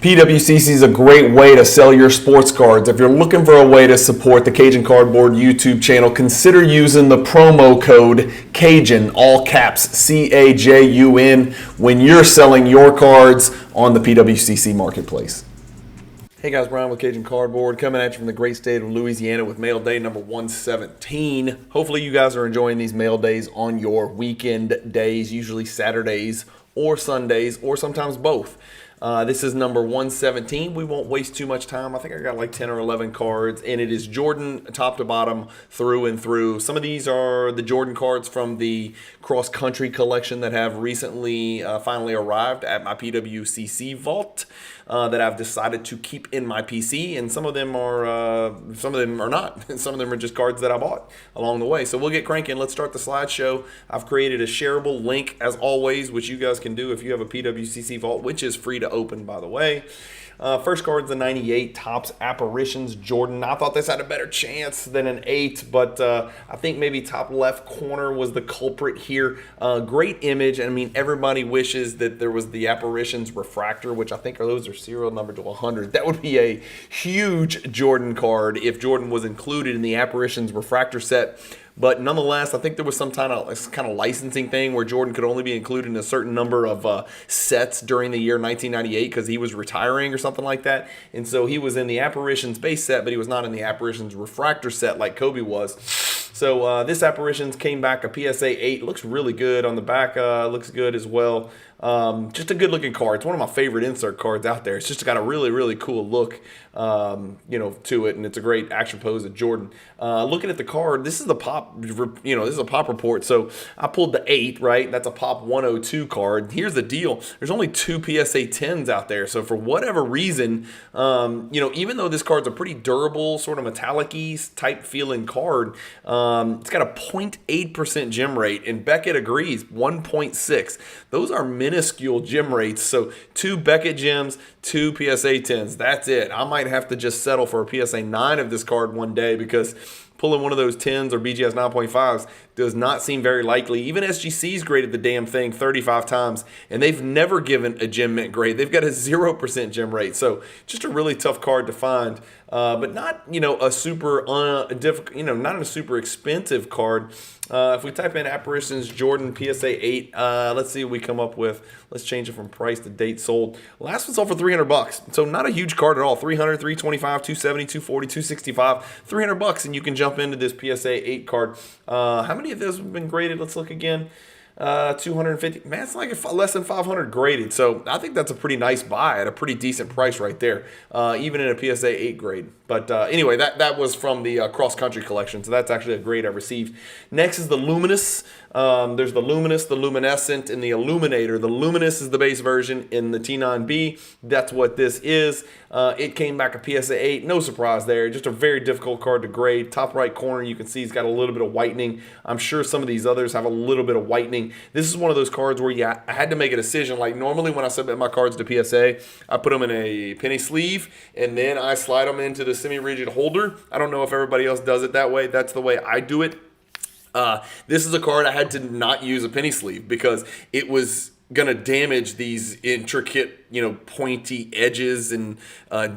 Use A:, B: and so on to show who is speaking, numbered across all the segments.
A: PWCC is a great way to sell your sports cards. If you're looking for a way to support the Cajun Cardboard YouTube channel, consider using the promo code Cajun, all caps, CAJUN, when you're selling your cards on the PWCC marketplace. Hey guys, Brian with Cajun Cardboard coming at you from the great state of Louisiana with mail day number 117. Hopefully you guys are enjoying these mail days on your weekend days, usually Saturdays or Sundays or sometimes both. This is number 117. We won't waste too much time. I think I got like 10 or 11 cards, and it is Jordan top to bottom, through and through. Some of these are the Jordan cards from the cross-country collection that have recently finally arrived at my PWCC Vault that I've decided to keep in my PC, and some of them are not. Some of them are just cards that I bought along the way. So we'll get cranking. Let's start the slideshow. I've created a shareable link as always, which you guys can do if you have a PWCC Vault, which is free to open, by the way. First card's the 98 Topps Apparitions Jordan. I thought this had a better chance than an 8, but I think maybe top left corner was the culprit here. Great image. I mean, everybody wishes that there was the Apparitions Refractor, which I think those are serial numbered to 100. That would be a huge Jordan card if Jordan was included in the Apparitions Refractor set. But nonetheless, I think there was some kind of licensing thing where Jordan could only be included in a certain number of sets during the year 1998 because he was retiring or something like that. And so he was in the Apparitions base set, but he was not in the Apparitions Refractor set like Kobe was. So this Apparitions came back a PSA 8. Looks really good on the back. Looks good as well. Just a good looking card. It's one of my favorite insert cards out there. It's just got a really, really cool look, to it, and it's a great action pose of Jordan. Looking at the card, this is the pop, this is a pop report. So I pulled the 8, right? That's a pop 102 card. Here's the deal. There's only 2 PSA 10s out there. So for whatever reason, even though this card's a pretty durable, sort of metallic-y type feeling card, it's got a 0.8% gem rate, and Beckett agrees, 1.6. Those are minuscule gem rates. So 2 Beckett gems, 2 PSA 10s. That's it. I might have to just settle for a PSA 9 of this card one day because pulling one of those 10s or BGS 9.5s does not seem very likely. Even SGC's graded the damn thing 35 times, and they've never given a gem mint grade. They've got a 0% gem rate. So just a really tough card to find, but not, a super difficult, not a super expensive card. If we type in Apparitions Jordan PSA 8, let's see what we come up with. Let's change it from price to date sold. Last one sold for $300. So not a huge card at all. 300, 325, 270, 240, 265, $300, and you can jump into this PSA 8 card. How many of those have been graded? Let's look again. 250. Man, it's like less than 500 graded. So I think that's a pretty nice buy at a pretty decent price right there, even in a PSA 8 grade. But anyway, that was from the cross-country collection, so that's actually a grade I received. Next is the Luminous. There's the Luminous, the Luminescent, and the Illuminator. The Luminous is the base version in the T9B. That's what this is. It came back a PSA 8. No surprise there. Just a very difficult card to grade. Top right corner, you can see it's got a little bit of whitening. I'm sure some of these others have a little bit of whitening. This is one of those cards where I had to make a decision. Like normally when I submit my cards to PSA, I put them in a penny sleeve, and then I slide them into the semi-rigid holder. I don't know if everybody else does it that way. That's the way I do it. This is a card I had to not use a penny sleeve because it was going to damage these intricate, pointy edges and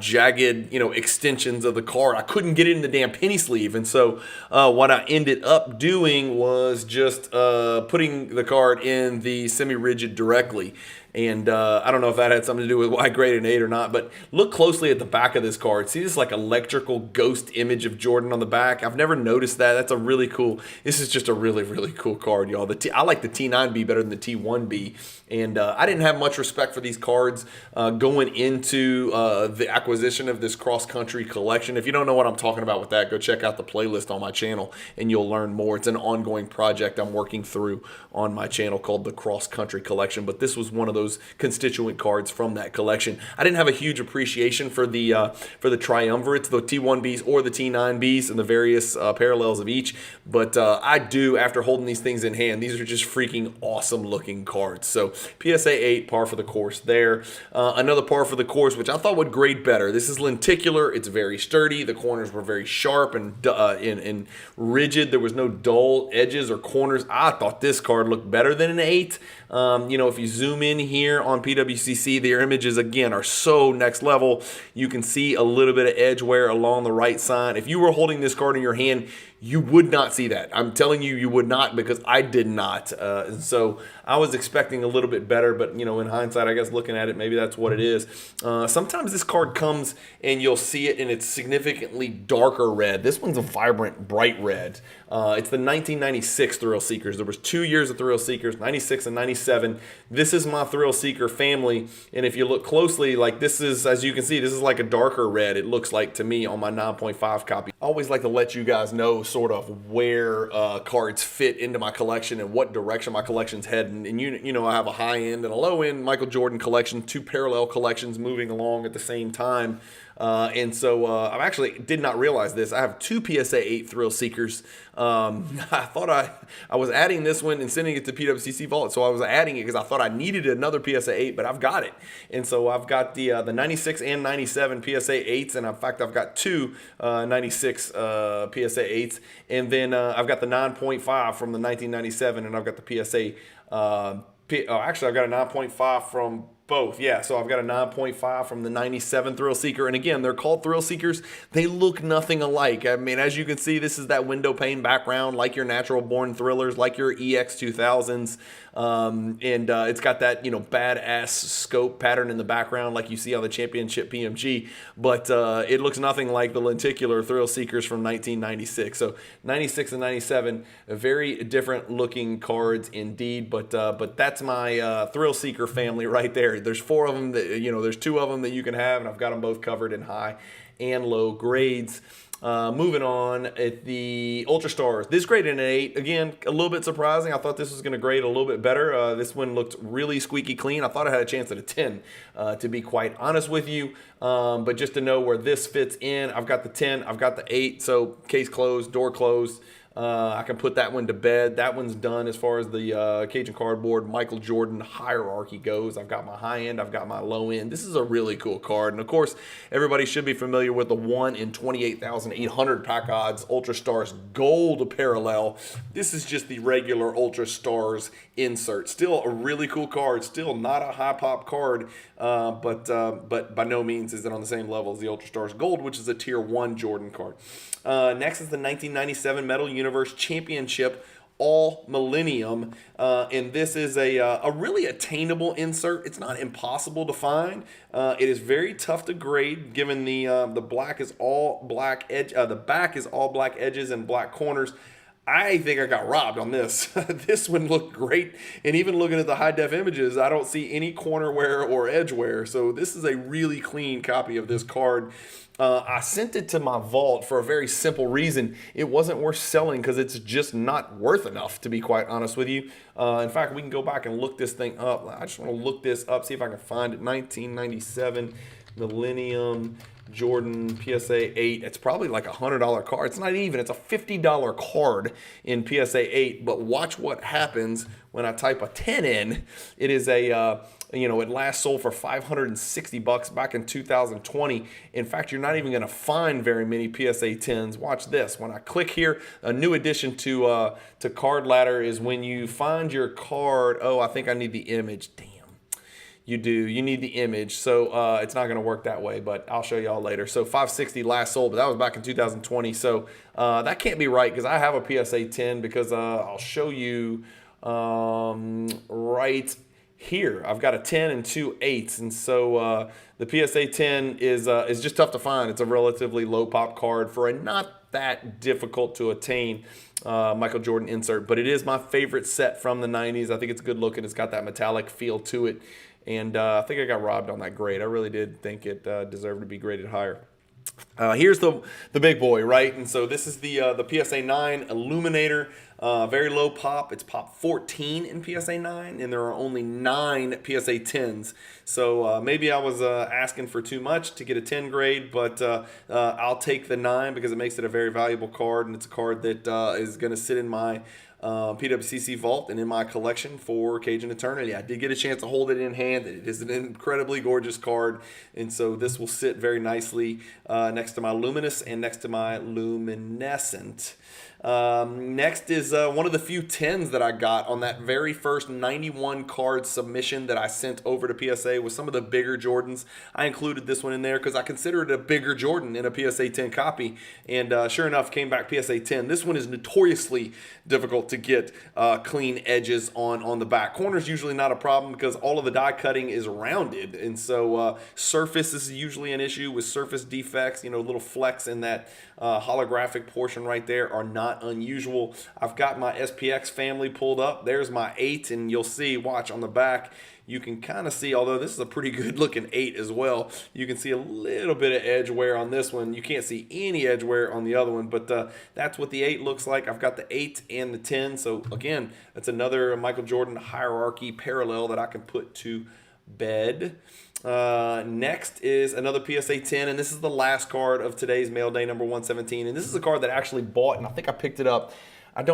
A: jagged, extensions of the card. I couldn't get it in the damn penny sleeve. And so what I ended up doing was just putting the card in the semi-rigid directly. And I don't know if that had something to do with why I graded an 8 or not, but look closely at the back of this card. See this like electrical ghost image of Jordan on the back? I've never noticed that. That's a really cool, this is just a really, really cool card, y'all. I like the T9B better than the T1B. And I didn't have much respect for these cards going into the acquisition of this cross-country collection. If you don't know what I'm talking about with that, go check out the playlist on my channel and you'll learn more. It's an ongoing project I'm working through on my channel called the cross-country collection. But this was one of those constituent cards from that collection. I didn't have a huge appreciation for the triumvirates, the T1Bs or the T9Bs and the various parallels of each. But I do after holding these things in hand. These are just freaking awesome looking cards. So PSA 8, par for the course there. Another par for the course, which I thought would grade better. This is lenticular. It's very sturdy. The corners were very sharp and rigid. There was no dull edges or corners. I thought this card looked better than an 8. If you zoom in here on PWCC. Their images, again, are so next level. You can see a little bit of edge wear along the right side. If you were holding this card in your hand, you would not see that. I'm telling you, you would not, because I did not. And so I was expecting a little bit better, but in hindsight, I guess looking at it, maybe that's what it is. Sometimes this card comes and you'll see it and it's significantly darker red. This one's a vibrant, bright red. It's the 1996 Thrill Seekers. There was 2 years of Thrill Seekers, 96 and 97. This is my Thrill Seeker family, and if you look closely, like this is, as you can see, this is like a darker red, it looks like to me on my 9.5 copy. I always like to let you guys know sort of where cards fit into my collection and what direction my collection's heading. And I have a high end and a low end Michael Jordan collection, two parallel collections moving along at the same time. And so I actually did not realize this. I have two PSA 8 Thrill Seekers. I thought I was adding this one and sending it to PWCC Vault. So I was adding it because I thought I needed another PSA 8, but I've got it. And so I've got the 96 and 97 PSA 8s. And in fact, I've got two 96 PSA 8s. And then I've got the 9.5 from the 1997, and I've got the PSA. Actually, I've got a 9.5 from both. Yeah, so I've got a 9.5 from the 97 Thrill Seeker. And again, they're called Thrill Seekers. They look nothing alike. I mean, as you can see, this is that window pane background, like your Natural Born Thrillers, like your EX 2000s. It's got that, badass scope pattern in the background like you see on the Championship PMG. But it looks nothing like the lenticular Thrill Seekers from 1996. So 96 and 97, very different looking cards indeed. But that's my Thrill Seeker family right there. There's four of them that, there's two of them that you can have, and I've got them both covered in high and low grades. Moving on at the Ultra Stars. This graded an 8. Again, a little bit surprising. I thought this was going to grade a little bit better. This one looked really squeaky clean. I thought I had a chance at a 10, to be quite honest with you. But just to know where this fits in, I've got the 10, I've got the 8. So case closed, door closed. I can put that one to bed. That one's done as far as the Cajun Cardboard Michael Jordan hierarchy goes. I've got my high end, I've got my low end. This is a really cool card. And of course, everybody should be familiar with the 1 in 28,800 pack odds Ultra Stars Gold parallel. This is just the regular Ultra Stars insert. Still a really cool card. Still not a high pop card, but by no means is it on the same level as the Ultra Stars Gold, which is a tier 1 Jordan card. Next is the 1997 Metal Universe Championship All Millennium, and this is a really attainable insert. It's not impossible to find. It is very tough to grade, given the black is all black edge. The back is all black edges and black corners. I think I got robbed on this. This one looked great, and even looking at the high def images, I don't see any corner wear or edge wear. So this is a really clean copy of this card. I sent it to my vault for a very simple reason. It wasn't worth selling because it's just not worth enough, to be quite honest with you. In fact, we can go back and look this thing up. I just want to look this up, see if I can find it. 1997 Millennium Jordan PSA 8. It's probably like a $100 card. It's not even. It's a $50 card in PSA 8. But watch what happens when I type a 10 in. It is a it last sold for $560 back in 2020. In fact, you're not even going to find very many PSA 10s. Watch this. When I click here, a new addition to Card Ladder is when you find your card. Oh, I think I need the image. Damn. You do. You need the image. So it's not going to work that way, but I'll show y'all later. So 560 last sold, but that was back in 2020. So that can't be right because I have a PSA 10 because I'll show you right here. I've got a 10 and two 8s. And so the PSA 10 is just tough to find. It's a relatively low pop card for a not that difficult to attain Michael Jordan insert, but it is my favorite set from the 90s. I think it's good looking. It's got that metallic feel to it. And I think I got robbed on that grade. I really did think it deserved to be graded higher. Here's the big boy, right? And so this is the PSA 9 Illuminator. Very low pop. It's pop 14 in PSA 9, and there are only 9 PSA 10s. So maybe I was asking for too much to get a 10 grade, but I'll take the 9 because it makes it a very valuable card, and it's a card that is going to sit in my PWCC Vault and in my collection for Cajun Eternity. I did get a chance to hold it in hand. It is an incredibly gorgeous card, and so this will sit very nicely next to my Luminous and next to my Luminescent. Next is one of the few 10s that I got on that very first 91 card submission that I sent over to PSA with some of the bigger Jordans. I included this one in there because I consider it a bigger Jordan in a PSA 10 copy, and sure enough, came back PSA 10. This one is notoriously difficult to get clean edges on the back. Corner's usually not a problem because all of the die cutting is rounded, and so surface is usually an issue with surface defects. You know, little flecks in that holographic portion right there are not unusual. I've got my SPX family pulled up. There's my 8, and you'll see, watch on the back, you can kind of see, although this is a pretty good looking 8 as well, you can see a little bit of edge wear on this one. You can't see any edge wear on the other one, but that's what the 8 looks like. I've got the 8 and the 10, so again, that's another Michael Jordan hierarchy parallel that I can put to bed. Next is another PSA 10, and this is the last card of today's mail day, number 117, and this is a card that I actually bought, and I think I picked it up. I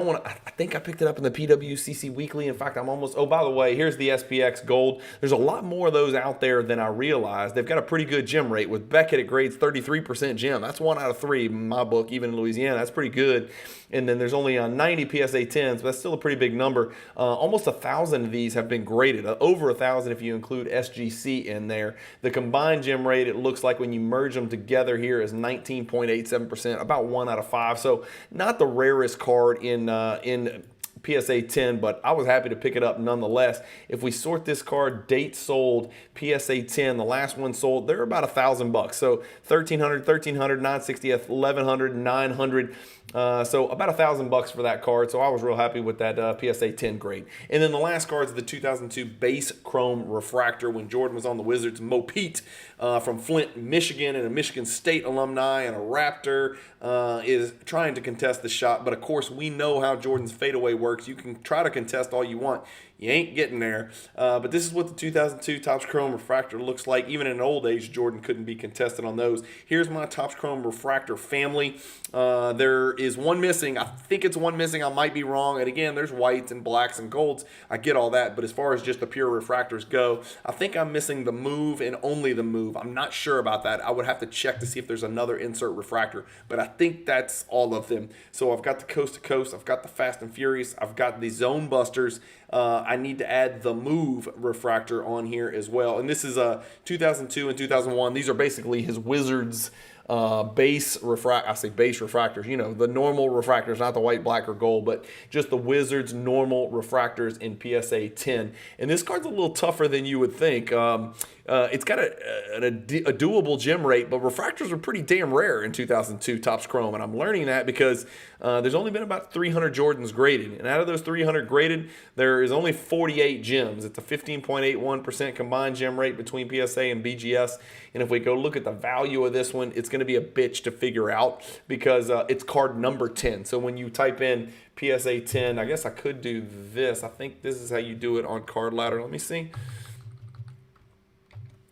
A: think I picked it up in the PWCC Weekly. In fact, I'm almost, oh, by the way, here's the SPX Gold. There's a lot more of those out there than I realized. They've got a pretty good gem rate. With Beckett, it grades 33% gem. That's 1 out of 3 in my book, even in Louisiana. That's pretty good. And then there's only 90 PSA 10s, but that's still a pretty big number. Almost 1,000 of these have been graded, over 1,000 if you include SGC in there. The combined gem rate, it looks like when you merge them together here, is 19.87%, about 1 out of 5. So not the rarest card in PSA 10, but I was happy to pick it up nonetheless. If we sort this card, date sold, PSA 10, the last one sold, they're about $1,000. So 1,300, 960th, 1,100, 900. So about $1,000 for that card. So I was real happy with that PSA 10 grade. And then the last card is the 2002 base chrome refractor when Jordan was on the Wizards. Mo Pete from Flint, Michigan, and a Michigan State alumni and a Raptor is trying to contest the shot. But of course, we know how Jordan's fadeaway works. You can try to contest all you want. You ain't getting there. But this is what the 2002 Topps Chrome Refractor looks like. Even in old age, Jordan couldn't be contested on those. Here's my Topps Chrome Refractor family. There is one missing. I think it's one missing. I might be wrong. And again, there's whites and blacks and golds. I get all that. But as far as just the pure refractors go, I think I'm missing the move and only the move. I'm not sure about that. I would have to check to see if there's another insert refractor. But I think that's all of them. So I've got the Coast to Coast. I've got the Fast and Furious. I've got the Zone Busters. I need to add the Move refractor on here as well. And this is 2002 and 2001. These are basically his Wizards base refractors, you know, the normal refractors, not the white, black, or gold, but just the Wizards normal refractors in PSA 10. And this card's a little tougher than you would think. It's got a doable gem rate, but refractors are pretty damn rare in 2002 Topps Chrome, and I'm learning that because there's only been about 300 Jordans graded, and out of those 300 graded, there is only 48 gems. It's a 15.81% combined gem rate between PSA and BGS, and if we go look at the value of this one, it's going to be a bitch to figure out because it's card number 10. So when you type in PSA 10, I guess I could do this. I think this is how you do it on Card Ladder. Let me see.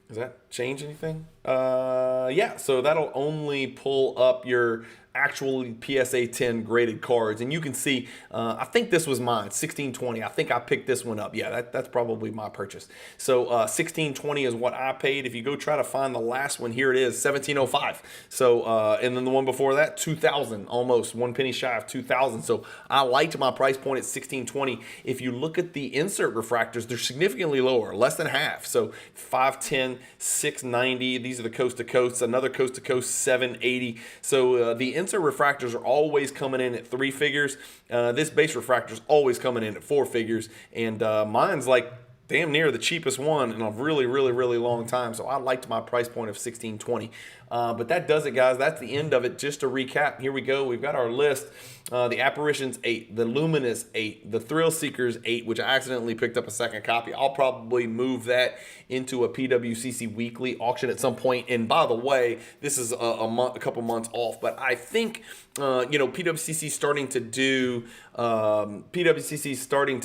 A: Does that change anything? Yeah, so that'll only pull up your actual PSA 10 graded cards. And you can see, I think this was mine, 1620. I think I picked this one up. Yeah, that's probably my purchase. So 1620 is what I paid. If you go try to find the last one, here it is, 1705. So, and then the one before that, 2000, almost 1 penny shy of 2000. So I liked my price point at 1620. If you look at the insert refractors, they're significantly lower, less than half. So 510, 690, these are the coast to coast, another coast to coast, 780. So the insert refractors are always coming in at 3 figures. This base refractor is always coming in at 4 figures. And mine's like damn near the cheapest one in a really, really, really long time. So I liked my price point of 1620. But that does it, guys. That's the end of it. Just to recap, here we go. We've got our list. The Apparitions 8, the Luminous 8, the Thrill Seekers 8, which I accidentally picked up a second copy. I'll probably move that into a PWCC Weekly auction at some point. And by the way, this is a couple months off, but I think PWCC starting to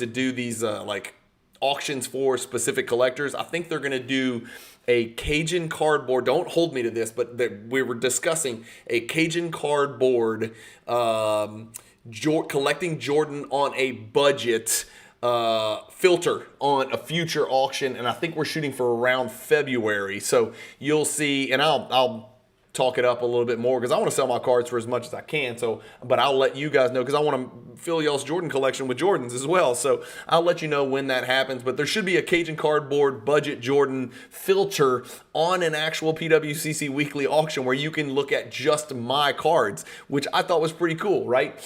A: do these like auctions for specific collectors. I think they're going to do a Cajun cardboard. Don't hold me to this, but we were discussing a Cajun cardboard collecting Jordan on a budget filter on a future auction, and I think we're shooting for around February. So you'll see, and I'll talk it up a little bit more because I want to sell my cards for as much as I can. So, but I'll let you guys know because I want to fill y'all's Jordan collection with Jordans as well. So I'll let you know when that happens. But there should be a Cajun Cardboard budget Jordan filter on an actual PWCC weekly auction where you can look at just my cards, which I thought was pretty cool, right?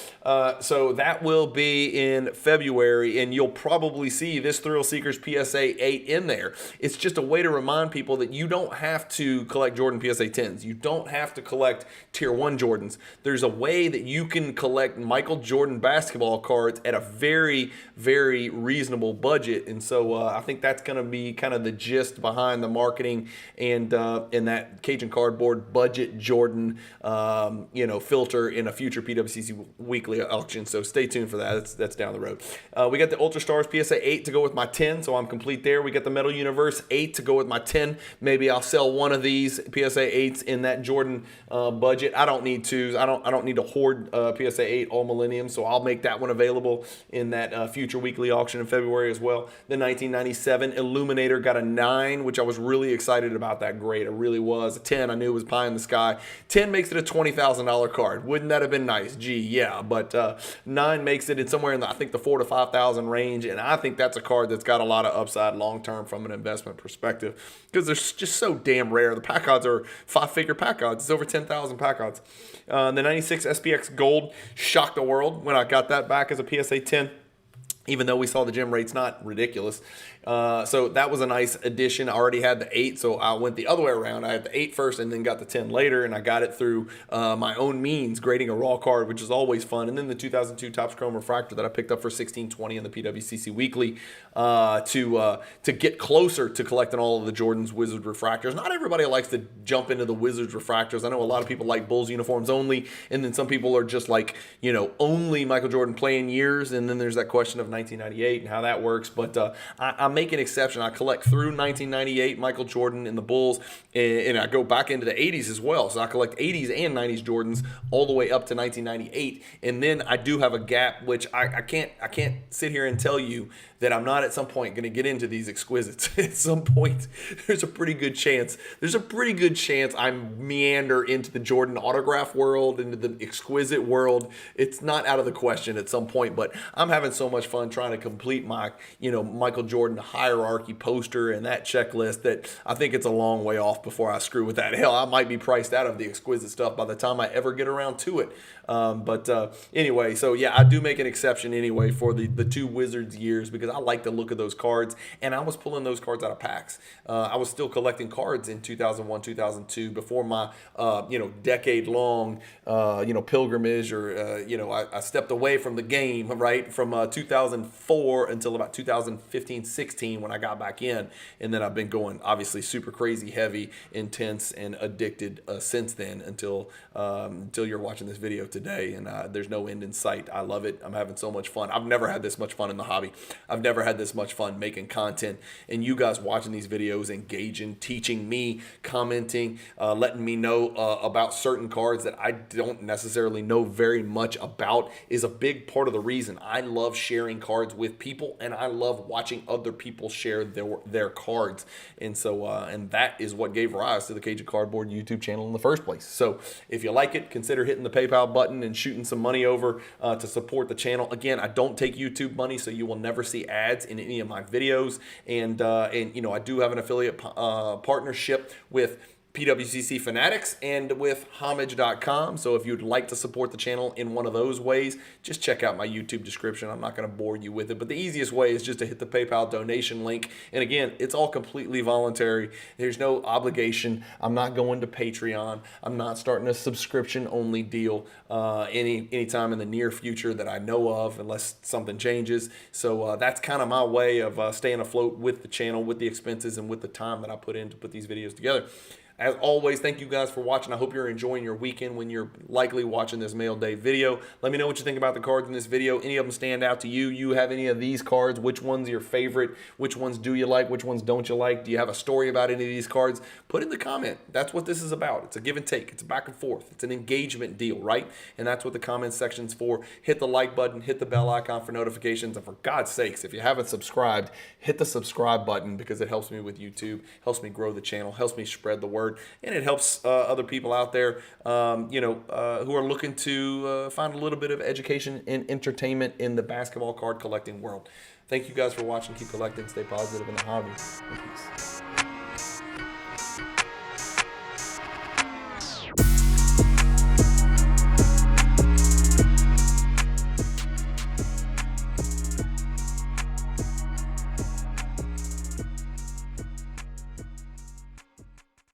A: So that will be in February, and you'll probably see this Thrill Seekers PSA 8 in there. It's just a way to remind people that you don't have to collect Jordan PSA 10s. You don't have to collect Tier 1 Jordans. There's a way that you can collect Michael Jordan basketball cards at a very, very reasonable budget. And so I think that's going to be kind of the gist behind the marketing and in that Cajun Cardboard budget Jordan filter in a future PWCC weekly auction. So stay tuned for that. That's down the road. We got the Ultra Stars PSA 8 to go with my 10, so I'm complete there. We got the Metal Universe 8 to go with my 10. Maybe I'll sell one of these PSA 8s in that Jordan budget. I don't need to. I don't need to hoard PSA 8 all millennium, so I'll make that one available in that future weekly auction in February as well. The 1997 Illuminator got a 9, which I was really excited about that grade. It really was. A 10, I knew it was pie in the sky. 10 makes it a $20,000 card. Wouldn't that have been nice? Gee, yeah. But 9 makes it in somewhere in the, I think the 4,000 to 5,000 range, and I think that's a card that's got a lot of upside long term from an investment perspective because they're just so damn rare. The pack odds are 5-figure pack odds. It's over 10,000 pack odds. The 96 SPX Gold shocked the world when I got that back as a PSA 10. Even though we saw the gem rates not ridiculous. So that was a nice addition. I already had the 8, so I went the other way around. I had the 8 first and then got the 10 later, and I got it through my own means, grading a raw card, which is always fun. And then the 2002 Topps Chrome Refractor that I picked up for $16.20 in the PWCC Weekly to get closer to collecting all of the Jordan's Wizard Refractors. Not everybody likes to jump into the Wizards Refractors. I know a lot of people like Bulls uniforms only, and then some people are just like, only Michael Jordan playing years, and then there's that question of 1998 and how that works. But I make an exception. I collect through 1998 Michael Jordan and the Bulls, and I go back into the 80s as well. So I collect 80s and 90s Jordans all the way up to 1998, and then I do have a gap, which I can't sit here and tell you that I'm not at some point going to get into these exquisites. At some point, there's a pretty good chance I meander into the Jordan autograph world, into the exquisite world. It's not out of the question at some point, but I'm having so much fun trying to complete my, Michael Jordan hierarchy poster and that checklist that I think it's a long way off before I screw with that. Hell, I might be priced out of the exquisite stuff by the time I ever get around to it. Anyway, so yeah, I do make an exception anyway for the 2 Wizards years because I like the look of those cards, and I was pulling those cards out of packs. I was still collecting cards in 2001, 2002 before my, decade-long, pilgrimage, or, I stepped away from the game, right, from 2004 until about 2015, 16 when I got back in, and then I've been going obviously super crazy, heavy, intense, and addicted since then until you're watching this video today, and there's no end in sight. I love it. I'm having so much fun. I've never had this much fun in the hobby. I've never had this much fun making content, and you guys watching these videos, engaging, teaching me, commenting, letting me know about certain cards that I don't necessarily know very much about is a big part of the reason I love sharing cards with people, and I love watching other people share their cards. And so and that is what gave rise to the Cajun Cardboard YouTube channel in the first place. So if you like it, consider hitting the PayPal button and shooting some money over to support the channel. Again, I don't take YouTube money, so you will never see ads in any of my videos. And I do have an affiliate partnership with PWCC Fanatics and with homage.com. So if you'd like to support the channel in one of those ways, just check out my YouTube description. I'm not going to bore you with it, but the easiest way is just to hit the PayPal donation link. And again, it's all completely voluntary. There's no obligation. I'm not going to Patreon. I'm not starting a subscription only deal anytime in the near future that I know of, unless something changes. So that's kind of my way of staying afloat with the channel, with the expenses, and with the time that I put in to put these videos together. As always, thank you guys for watching. I hope you're enjoying your weekend when you're likely watching this mail day video. Let me know what you think about the cards in this video. Any of them stand out to you? You have any of these cards? Which one's your favorite? Which ones do you like? Which ones don't you like? Do you have a story about any of these cards? Put in the comment. That's what this is about. It's a give and take. It's a back and forth. It's an engagement deal, right? And that's what the comment section's for. Hit the like button. Hit the bell icon for notifications. And for God's sakes, if you haven't subscribed, hit the subscribe button because it helps me with YouTube, helps me grow the channel, helps me spread the word, and it helps other people out there, who are looking to find a little bit of education and entertainment in the basketball card collecting world. Thank you guys for watching. Keep collecting. Stay positive in the hobby. Peace.